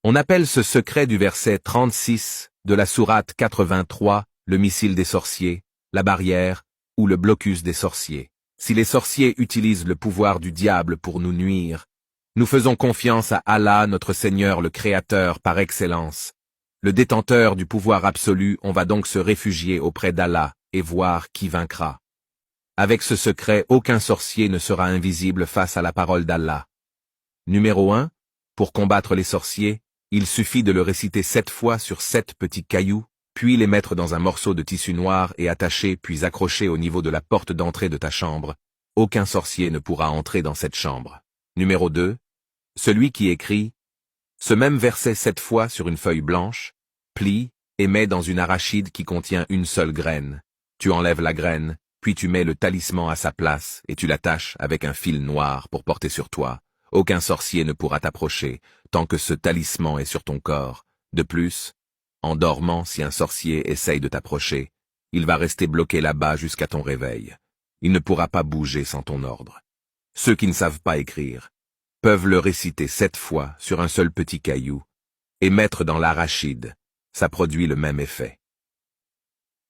On appelle ce secret du verset 36 de la sourate 83 le missile des sorciers, la barrière ou le blocus des sorciers. Si les sorciers utilisent le pouvoir du diable pour nous nuire, nous faisons confiance à Allah, notre Seigneur le Créateur par excellence. Le détenteur du pouvoir absolu, on va donc se réfugier auprès d'Allah et voir qui vaincra. Avec ce secret, aucun sorcier ne sera invisible face à la parole d'Allah. Numéro 1. Pour combattre les sorciers, il suffit de le réciter 7 fois sur 7 petits cailloux, puis les mettre dans un morceau de tissu noir et attacher puis accrocher au niveau de la porte d'entrée de ta chambre. Aucun sorcier ne pourra entrer dans cette chambre. Numéro 2. Celui qui écrit ce même verset 7 fois sur une feuille blanche, plie et met dans une arachide qui contient une seule graine. Tu enlèves la graine, puis tu mets le talisman à sa place et tu l'attaches avec un fil noir pour porter sur toi. Aucun sorcier ne pourra t'approcher tant que ce talisman est sur ton corps. De plus, en dormant, si un sorcier essaye de t'approcher, il va rester bloqué là-bas jusqu'à ton réveil. Il ne pourra pas bouger sans ton ordre. Ceux qui ne savent pas écrire peuvent le réciter 7 fois sur un seul petit caillou et mettre dans l'arachide. Ça produit le même effet.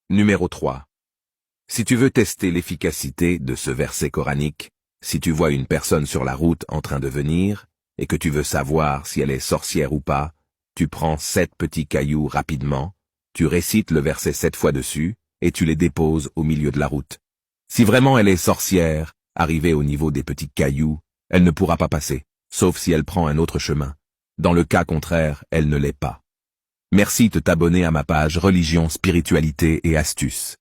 Numéro 3. Si tu veux tester l'efficacité de ce verset coranique, si tu vois une personne sur la route en train de venir et que tu veux savoir si elle est sorcière ou pas, tu prends 7 petits cailloux rapidement, tu récites le verset 7 fois dessus et tu les déposes au milieu de la route. Si vraiment elle est sorcière, arrivée au niveau des petits cailloux, elle ne pourra pas passer, sauf si elle prend un autre chemin. Dans le cas contraire, elle ne l'est pas. Merci de t'abonner à ma page Religion, Spiritualité et Astuces.